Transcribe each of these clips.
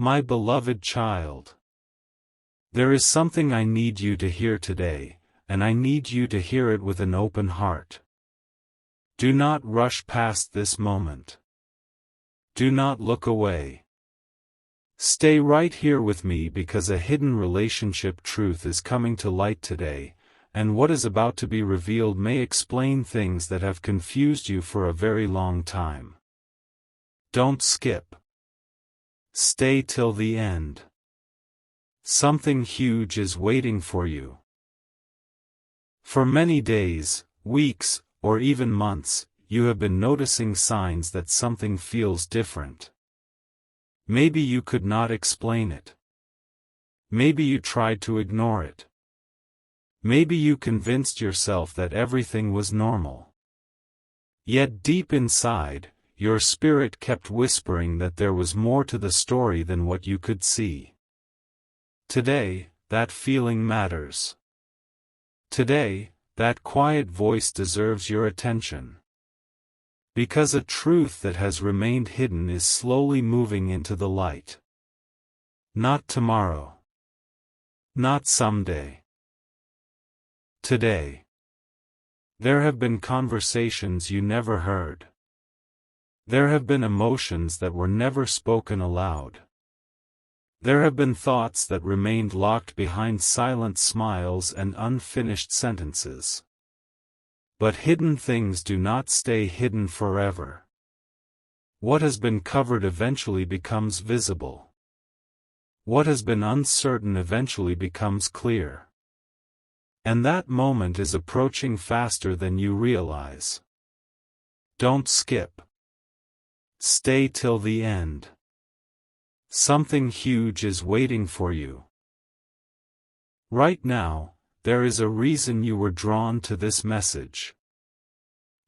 My beloved child, there is something I need you to hear today, and I need you to hear it with an open heart. Do not rush past this moment. Do not look away. Stay right here with me because a hidden relationship truth is coming to light today, and what is about to be revealed may explain things that have confused you for a very long time. Don't skip. Stay till the end. Something huge is waiting for you. For many days, weeks, or even months, you have been noticing signs that something feels different. Maybe you could not explain it. Maybe you tried to ignore it. Maybe you convinced yourself that everything was normal. Yet deep inside, your spirit kept whispering that there was more to the story than what you could see. Today, that feeling matters. Today, that quiet voice deserves your attention. Because a truth that has remained hidden is slowly moving into the light. Not tomorrow. Not someday. Today. There have been conversations you never heard. There have been emotions that were never spoken aloud. There have been thoughts that remained locked behind silent smiles and unfinished sentences. But hidden things do not stay hidden forever. What has been covered eventually becomes visible. What has been uncertain eventually becomes clear. And that moment is approaching faster than you realize. Don't skip. Stay till the end. Something huge is waiting for you. Right now, there is a reason you were drawn to this message.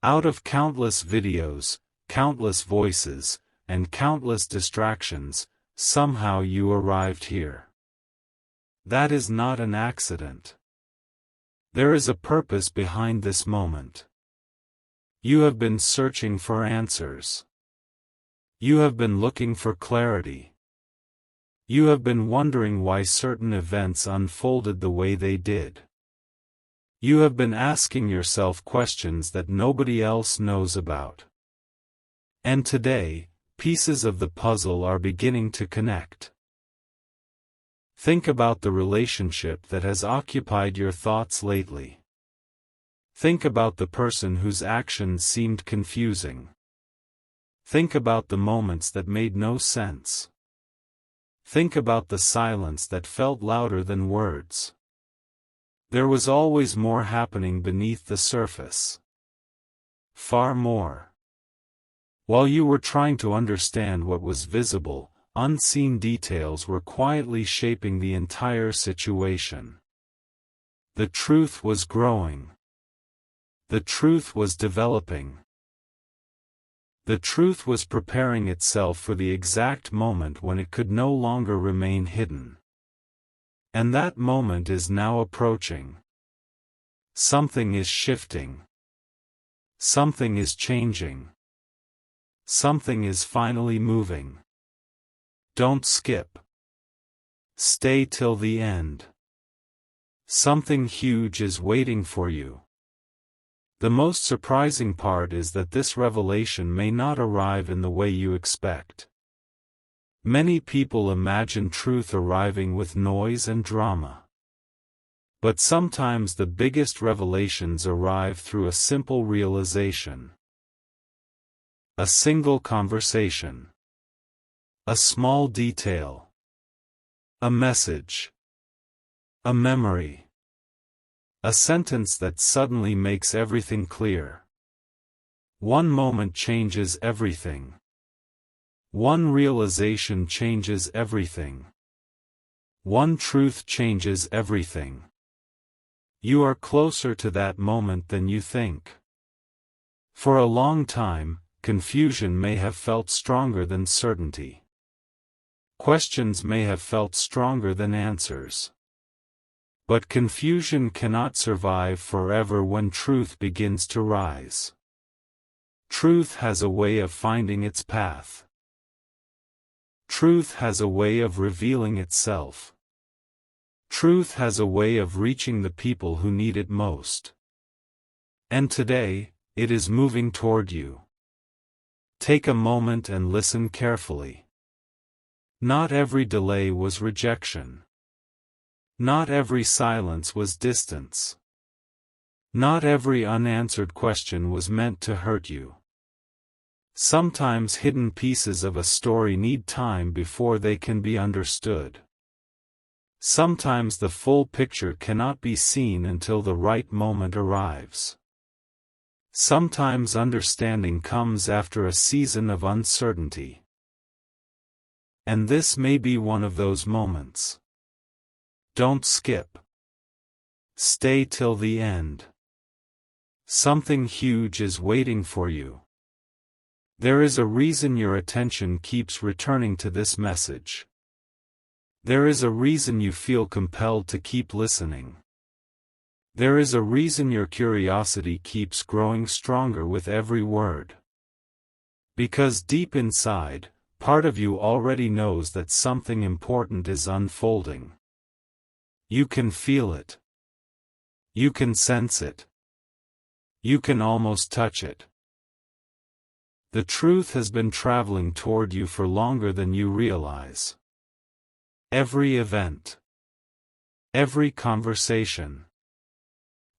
Out of countless videos, countless voices, and countless distractions, somehow you arrived here. That is not an accident. There is a purpose behind this moment. You have been searching for answers. You have been looking for clarity. You have been wondering why certain events unfolded the way they did. You have been asking yourself questions that nobody else knows about. And today, pieces of the puzzle are beginning to connect. Think about the relationship that has occupied your thoughts lately. Think about the person whose actions seemed confusing. Think about the moments that made no sense. Think about the silence that felt louder than words. There was always more happening beneath the surface. Far more. While you were trying to understand what was visible, unseen details were quietly shaping the entire situation. The truth was growing. The truth was developing. The truth was preparing itself for the exact moment when it could no longer remain hidden. And that moment is now approaching. Something is shifting. Something is changing. Something is finally moving. Don't skip. Stay till the end. Something huge is waiting for you. The most surprising part is that this revelation may not arrive in the way you expect. Many people imagine truth arriving with noise and drama. But sometimes the biggest revelations arrive through a simple realization. A single conversation. A small detail. A message. A memory. A sentence that suddenly makes everything clear. One moment changes everything. One realization changes everything. One truth changes everything. You are closer to that moment than you think. For a long time, confusion may have felt stronger than certainty. Questions may have felt stronger than answers. But confusion cannot survive forever when truth begins to rise. Truth has a way of finding its path. Truth has a way of revealing itself. Truth has a way of reaching the people who need it most. And today, it is moving toward you. Take a moment and listen carefully. Not every delay was rejection. Not every silence was distance. Not every unanswered question was meant to hurt you. Sometimes hidden pieces of a story need time before they can be understood. Sometimes the full picture cannot be seen until the right moment arrives. Sometimes understanding comes after a season of uncertainty. And this may be one of those moments. Don't skip. Stay till the end. Something huge is waiting for you. There is a reason your attention keeps returning to this message. There is a reason you feel compelled to keep listening. There is a reason your curiosity keeps growing stronger with every word. Because deep inside, part of you already knows that something important is unfolding. You can feel it. You can sense it. You can almost touch it. The truth has been traveling toward you for longer than you realize. Every event, every conversation,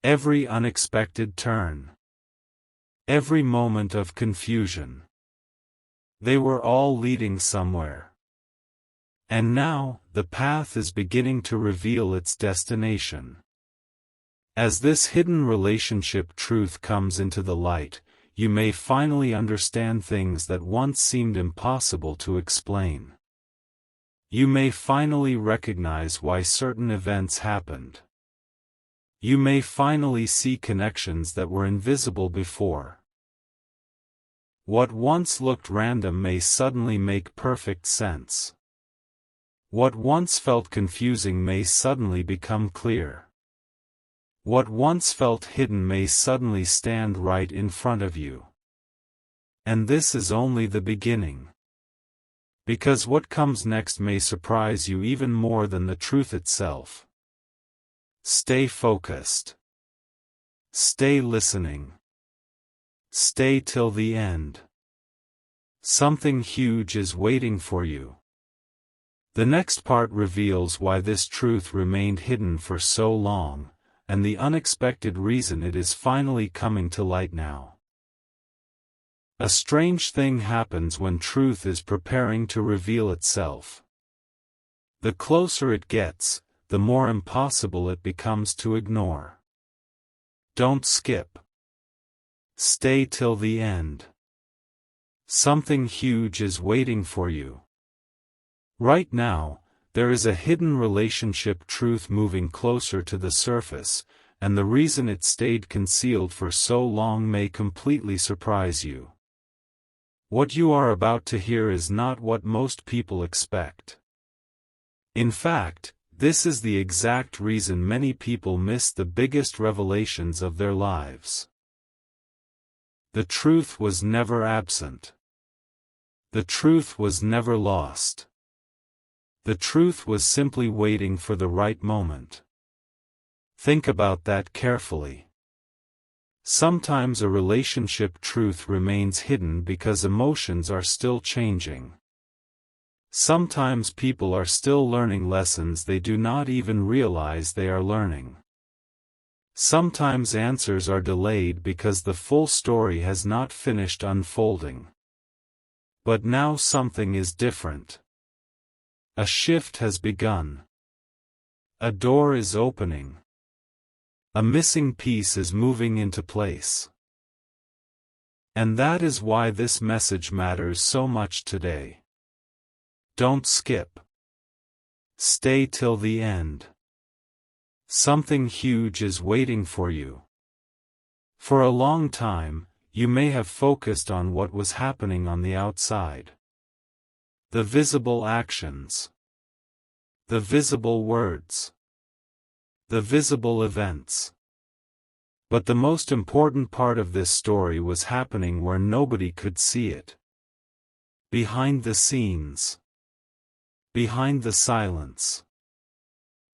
every unexpected turn, every moment of confusion. They were all leading somewhere. And now, the path is beginning to reveal its destination. As this hidden relationship truth comes into the light, you may finally understand things that once seemed impossible to explain. You may finally recognize why certain events happened. You may finally see connections that were invisible before. What once looked random may suddenly make perfect sense. What once felt confusing may suddenly become clear. What once felt hidden may suddenly stand right in front of you. And this is only the beginning. Because what comes next may surprise you even more than the truth itself. Stay focused. Stay listening. Stay till the end. Something huge is waiting for you. The next part reveals why this truth remained hidden for so long, and the unexpected reason it is finally coming to light now. A strange thing happens when truth is preparing to reveal itself. The closer it gets, the more impossible it becomes to ignore. Don't skip. Stay till the end. Something huge is waiting for you. Right now, there is a hidden relationship truth moving closer to the surface, and the reason it stayed concealed for so long may completely surprise you. What you are about to hear is not what most people expect. In fact, this is the exact reason many people miss the biggest revelations of their lives. The truth was never absent. The truth was never lost. The truth was simply waiting for the right moment. Think about that carefully. Sometimes a relationship truth remains hidden because emotions are still changing. Sometimes people are still learning lessons they do not even realize they are learning. Sometimes answers are delayed because the full story has not finished unfolding. But now something is different. A shift has begun. A door is opening. A missing piece is moving into place. And that is why this message matters so much today. Don't skip. Stay till the end. Something huge is waiting for you. For a long time, you may have focused on what was happening on the outside. The visible actions. The visible words. The visible events. But the most important part of this story was happening where nobody could see it. Behind the scenes. Behind the silence.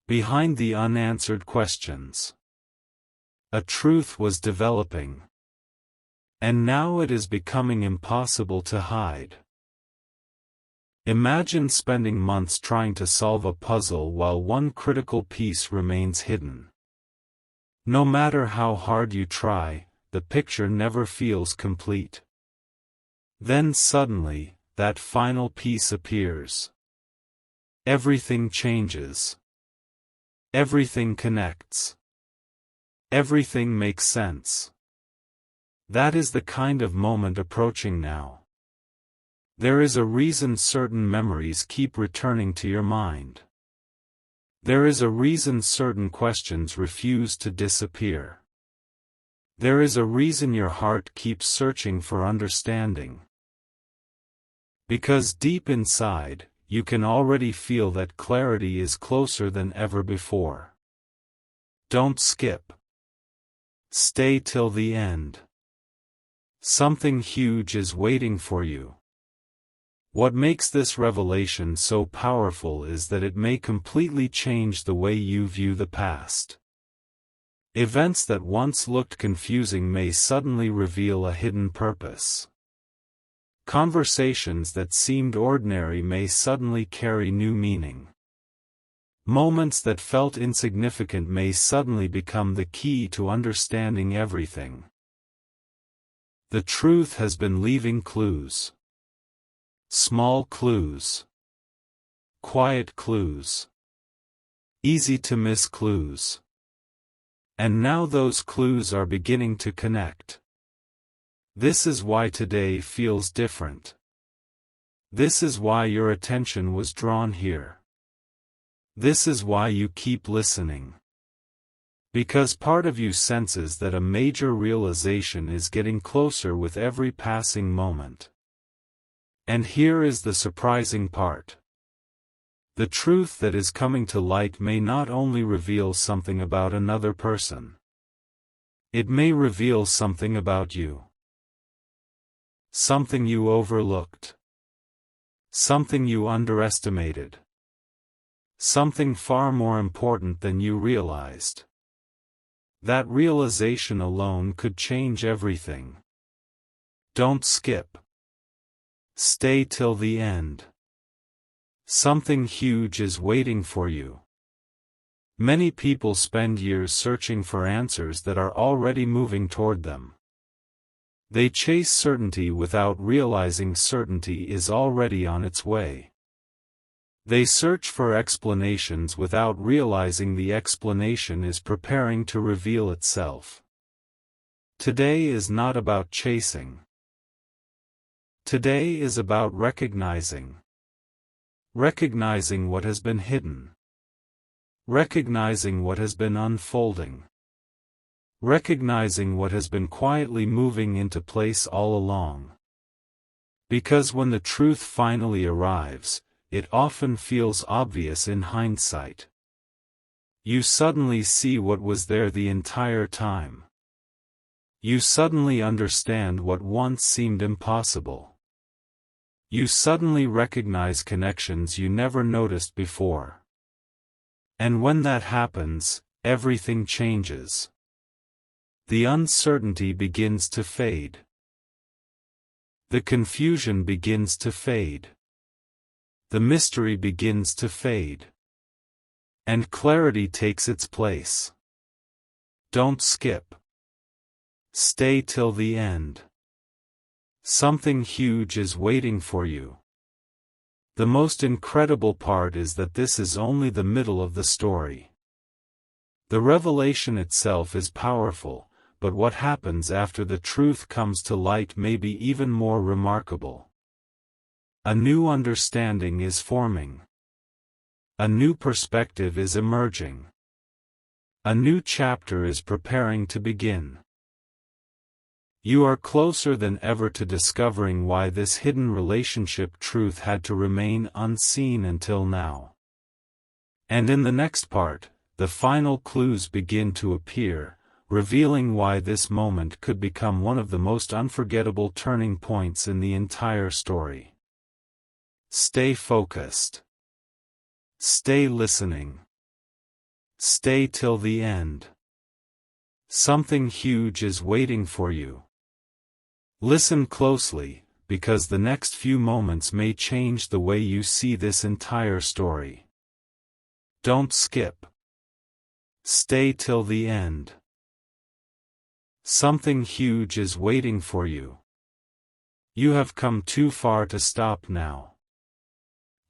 Behind the unanswered questions. A truth was developing. And now it is becoming impossible to hide. Imagine spending months trying to solve a puzzle while one critical piece remains hidden. No matter how hard you try, the picture never feels complete. Then suddenly, that final piece appears. Everything changes. Everything connects. Everything makes sense. That is the kind of moment approaching now. There is a reason certain memories keep returning to your mind. There is a reason certain questions refuse to disappear. There is a reason your heart keeps searching for understanding. Because deep inside, you can already feel that clarity is closer than ever before. Don't skip. Stay till the end. Something huge is waiting for you. What makes this revelation so powerful is that it may completely change the way you view the past. Events that once looked confusing may suddenly reveal a hidden purpose. Conversations that seemed ordinary may suddenly carry new meaning. Moments that felt insignificant may suddenly become the key to understanding everything. The truth has been leaving clues. Small clues. Quiet clues. Easy to miss clues. And now those clues are beginning to connect. This is why today feels different. This is why your attention was drawn here. This is why you keep listening. Because part of you senses that a major realization is getting closer with every passing moment. And here is the surprising part. The truth that is coming to light may not only reveal something about another person. It may reveal something about you. Something you overlooked. Something you underestimated. Something far more important than you realized. That realization alone could change everything. Don't skip. Stay till the end. Something huge is waiting for you. Many people spend years searching for answers that are already moving toward them. They chase certainty without realizing certainty is already on its way. They search for explanations without realizing the explanation is preparing to reveal itself. Today is not about chasing. Today is about recognizing. Recognizing what has been hidden. Recognizing what has been unfolding. Recognizing what has been quietly moving into place all along. Because when the truth finally arrives, it often feels obvious in hindsight. You suddenly see what was there the entire time. You suddenly understand what once seemed impossible. You suddenly recognize connections you never noticed before. And when that happens, everything changes. The uncertainty begins to fade. The confusion begins to fade. The mystery begins to fade. And clarity takes its place. Don't skip. Stay till the end. Something huge is waiting for you. The most incredible part is that this is only the middle of the story. The revelation itself is powerful, but what happens after the truth comes to light may be even more remarkable. A new understanding is forming. A new perspective is emerging. A new chapter is preparing to begin. You are closer than ever to discovering why this hidden relationship truth had to remain unseen until now. And in the next part, the final clues begin to appear, revealing why this moment could become one of the most unforgettable turning points in the entire story. Stay focused. Stay listening. Stay till the end. Something huge is waiting for you. Listen closely, because the next few moments may change the way you see this entire story. Don't skip. Stay till the end. Something huge is waiting for you. You have come too far to stop now.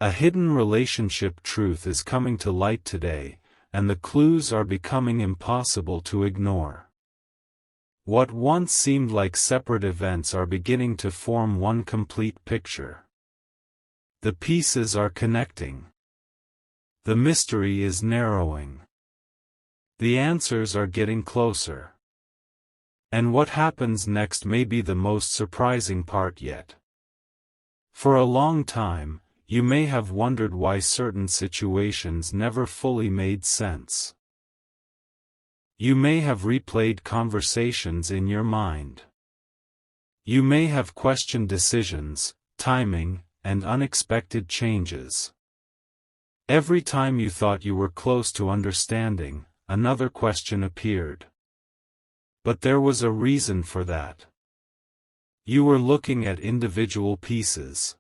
A hidden relationship truth is coming to light today, and the clues are becoming impossible to ignore. What once seemed like separate events are beginning to form one complete picture. The pieces are connecting. The mystery is narrowing. The answers are getting closer. And what happens next may be the most surprising part yet. For a long time, you may have wondered why certain situations never fully made sense. You may have replayed conversations in your mind. You may have questioned decisions, timing, and unexpected changes. Every time you thought you were close to understanding, another question appeared. But there was a reason for that. You were looking at individual pieces.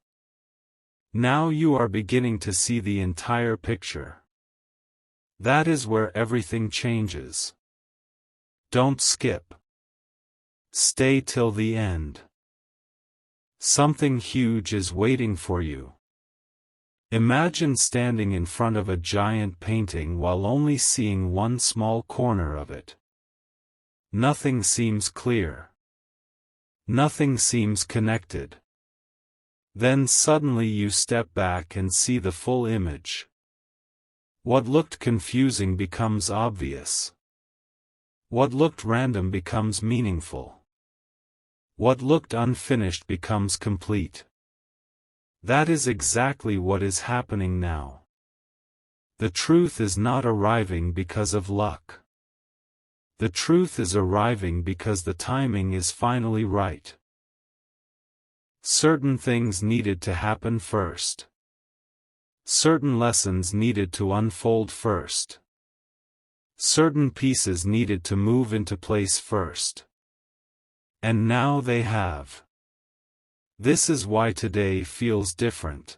Now you are beginning to see the entire picture. That is where everything changes. Don't skip. Stay till the end. Something huge is waiting for you. Imagine standing in front of a giant painting while only seeing one small corner of it. Nothing seems clear. Nothing seems connected. Then suddenly you step back and see the full image. What looked confusing becomes obvious. What looked random becomes meaningful. What looked unfinished becomes complete. That is exactly what is happening now. The truth is not arriving because of luck. The truth is arriving because the timing is finally right. Certain things needed to happen first. Certain lessons needed to unfold first. Certain pieces needed to move into place first. And now they have. This is why today feels different.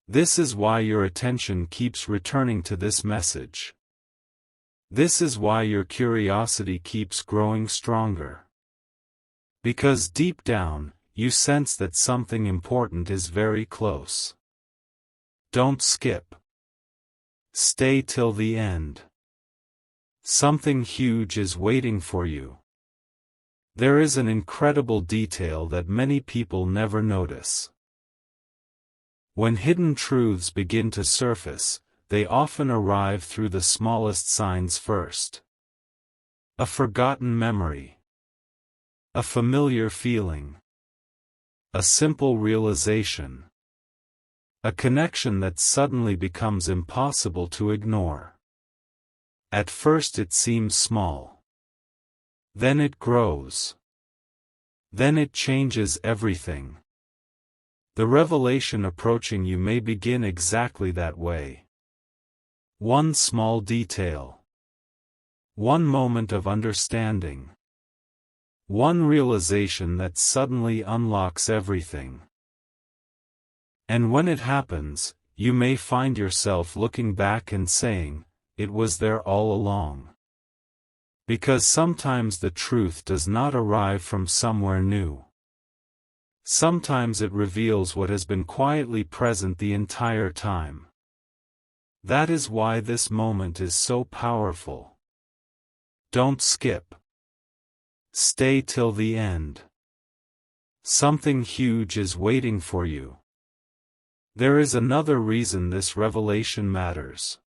This is why your attention keeps returning to this message. This is why your curiosity keeps growing stronger. Because deep down, you sense that something important is very close. Don't skip. Stay till the end. Something huge is waiting for you. There is an incredible detail that many people never notice. When hidden truths begin to surface, they often arrive through the smallest signs first. A forgotten memory. A familiar feeling. A simple realization. A connection that suddenly becomes impossible to ignore. At first it seems small. Then it grows. Then it changes everything. The revelation approaching you may begin exactly that way. One small detail. One moment of understanding. One realization that suddenly unlocks everything. And when it happens, you may find yourself looking back and saying, "It was there all along." Because sometimes the truth does not arrive from somewhere new. Sometimes it reveals what has been quietly present the entire time. That is why this moment is so powerful. Don't skip. Stay till the end. Something huge is waiting for you. There is another reason this revelation matters.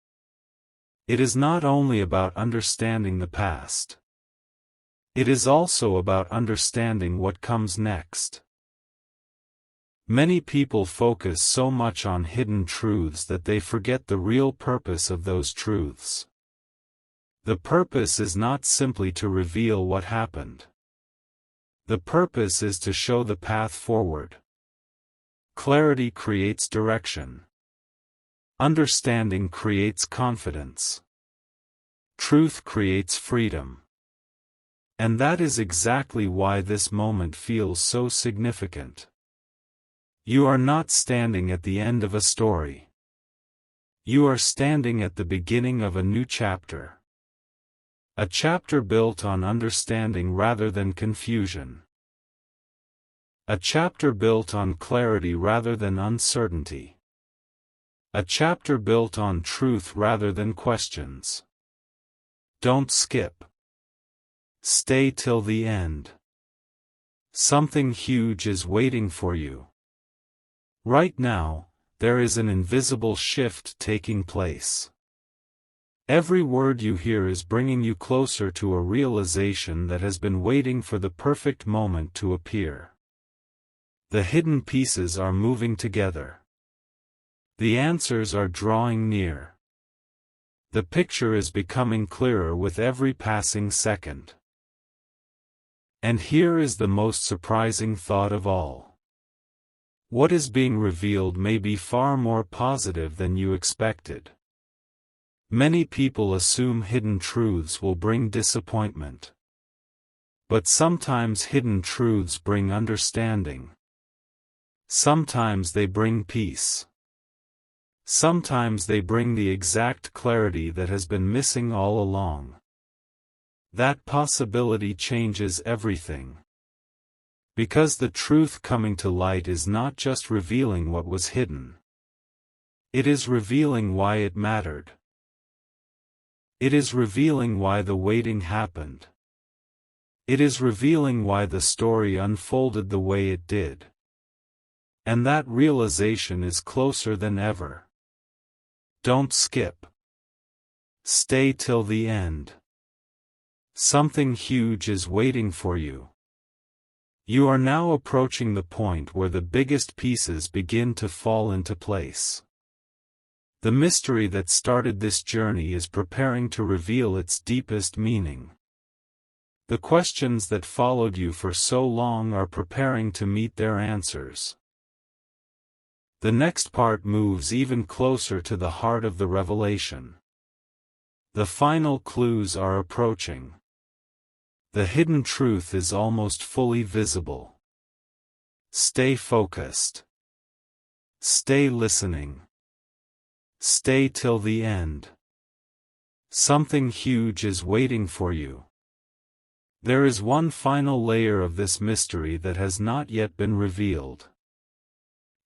It is not only about understanding the past. It is also about understanding what comes next. Many people focus so much on hidden truths that they forget the real purpose of those truths. The purpose is not simply to reveal what happened. The purpose is to show the path forward. Clarity creates direction. Understanding creates confidence. Truth creates freedom. And that is exactly why this moment feels so significant. You are not standing at the end of a story. You are standing at the beginning of a new chapter. A chapter built on understanding rather than confusion. A chapter built on clarity rather than uncertainty. A chapter built on truth rather than questions. Don't skip. Stay till the end. Something huge is waiting for you. Right now, there is an invisible shift taking place. Every word you hear is bringing you closer to a realization that has been waiting for the perfect moment to appear. The hidden pieces are moving together. The answers are drawing near. The picture is becoming clearer with every passing second. And here is the most surprising thought of all. What is being revealed may be far more positive than you expected. Many people assume hidden truths will bring disappointment. But sometimes hidden truths bring understanding. Sometimes they bring peace. Sometimes they bring the exact clarity that has been missing all along. That possibility changes everything. Because the truth coming to light is not just revealing what was hidden. It is revealing why it mattered. It is revealing why the waiting happened. It is revealing why the story unfolded the way it did. And that realization is closer than ever. Don't skip. Stay till the end. Something huge is waiting for you. You are now approaching the point where the biggest pieces begin to fall into place. The mystery that started this journey is preparing to reveal its deepest meaning. The questions that followed you for so long are preparing to meet their answers. The next part moves even closer to the heart of the revelation. The final clues are approaching. The hidden truth is almost fully visible. Stay focused. Stay listening. Stay till the end. Something huge is waiting for you. There is one final layer of this mystery that has not yet been revealed.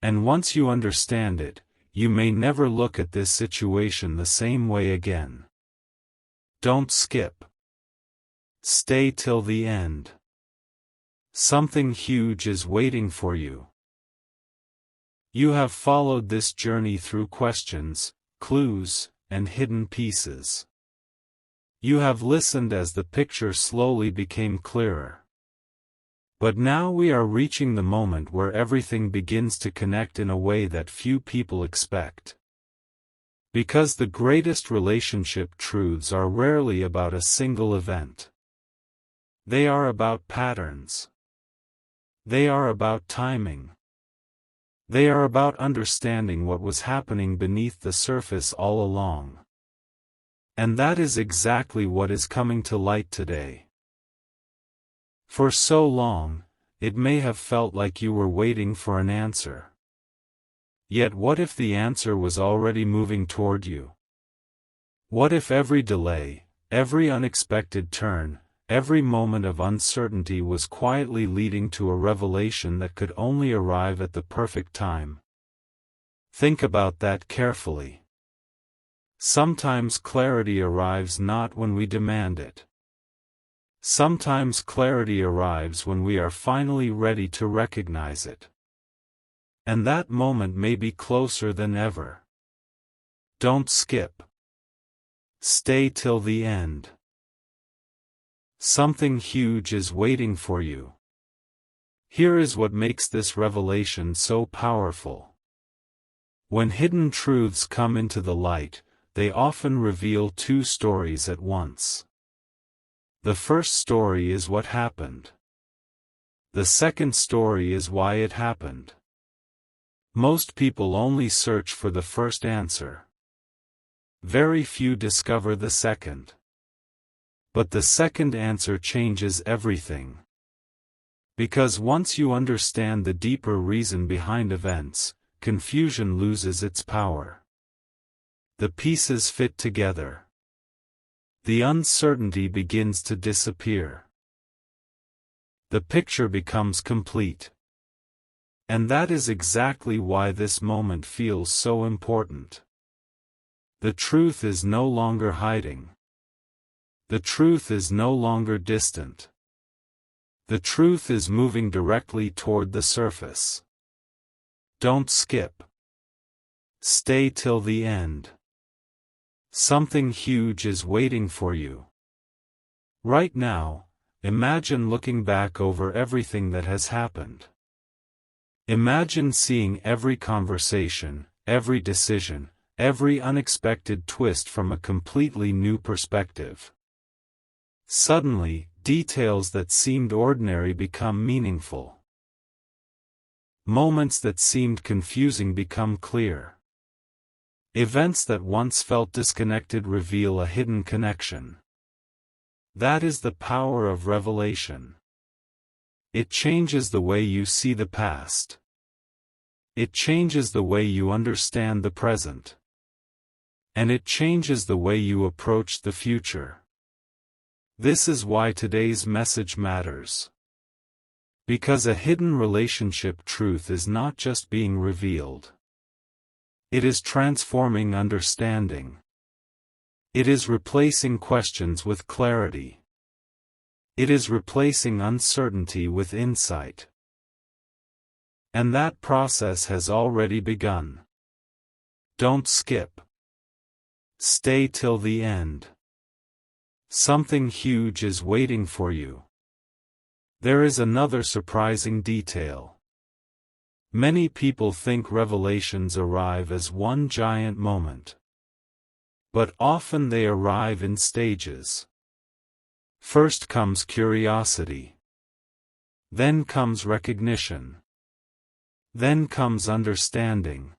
And once you understand it, you may never look at this situation the same way again. Don't skip. Stay till the end. Something huge is waiting for you. You have followed this journey through questions, clues, and hidden pieces. You have listened as the picture slowly became clearer. But now we are reaching the moment where everything begins to connect in a way that few people expect. Because the greatest relationship truths are rarely about a single event. They are about patterns. They are about timing. They are about understanding what was happening beneath the surface all along. And that is exactly what is coming to light today. For so long, it may have felt like you were waiting for an answer. Yet what if the answer was already moving toward you? What if every delay, every unexpected turn, every moment of uncertainty was quietly leading to a revelation that could only arrive at the perfect time? Think about that carefully. Sometimes clarity arrives not when we demand it. Sometimes clarity arrives when we are finally ready to recognize it. And that moment may be closer than ever. Don't skip. Stay till the end. Something huge is waiting for you. Here is what makes this revelation so powerful. When hidden truths come into the light, they often reveal two stories at once. The first story is what happened. The second story is why it happened. Most people only search for the first answer. Very few discover the second. But the second answer changes everything. Because once you understand the deeper reason behind events, confusion loses its power. The pieces fit together. The uncertainty begins to disappear. The picture becomes complete. And that is exactly why this moment feels so important. The truth is no longer hiding. The truth is no longer distant. The truth is moving directly toward the surface. Don't skip. Stay till the end. Something huge is waiting for you. Right now, imagine looking back over everything that has happened. Imagine seeing every conversation, every decision, every unexpected twist from a completely new perspective. Suddenly, details that seemed ordinary become meaningful. Moments that seemed confusing become clear. Events that once felt disconnected reveal a hidden connection. That is the power of revelation. It changes the way you see the past. It changes the way you understand the present. And it changes the way you approach the future. This is why today's message matters. Because a hidden relationship truth is not just being revealed. It is transforming understanding. It is replacing questions with clarity. It is replacing uncertainty with insight. And that process has already begun. Don't skip. Stay till the end. Something huge is waiting for you. There is another surprising detail. Many people think revelations arrive as one giant moment. But often they arrive in stages. First comes curiosity. Then comes recognition. Then comes understanding.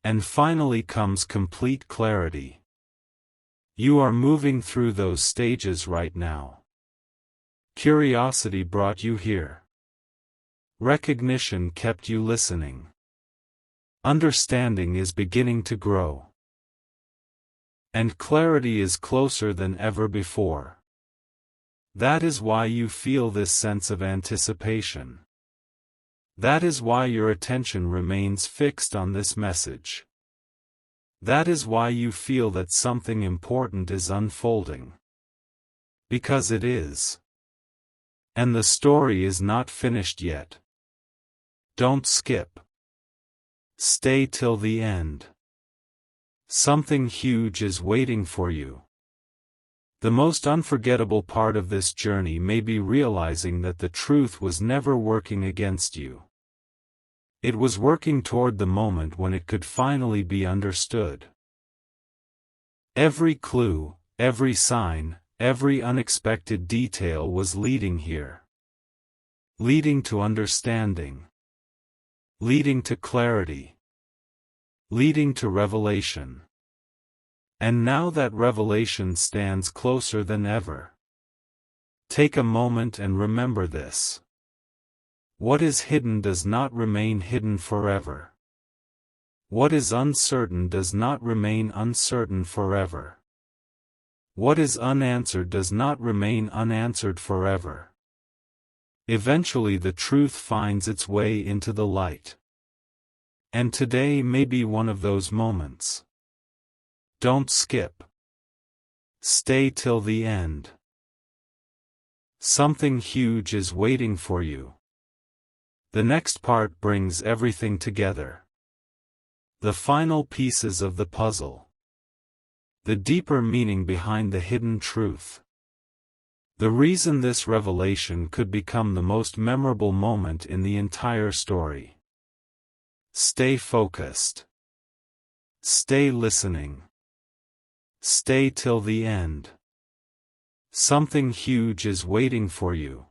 And finally comes complete clarity. You are moving through those stages right now. Curiosity brought you here. Recognition kept you listening. Understanding is beginning to grow. And clarity is closer than ever before. That is why you feel this sense of anticipation. That is why your attention remains fixed on this message. That is why you feel that something important is unfolding. Because it is. And the story is not finished yet. Don't skip. Stay till the end. Something huge is waiting for you. The most unforgettable part of this journey may be realizing that the truth was never working against you. It was working toward the moment when it could finally be understood. Every clue, every sign, every unexpected detail was leading here. Leading to understanding. Leading to clarity. Leading to revelation. And now that revelation stands closer than ever. Take a moment and remember this. What is hidden does not remain hidden forever. What is uncertain does not remain uncertain forever. What is unanswered does not remain unanswered forever. Eventually the truth finds its way into the light. And today may be one of those moments. Don't skip. Stay till the end. Something huge is waiting for you. The next part brings everything together. The final pieces of the puzzle. The deeper meaning behind the hidden truth. The reason this revelation could become the most memorable moment in the entire story. Stay focused. Stay listening. Stay till the end. Something huge is waiting for you.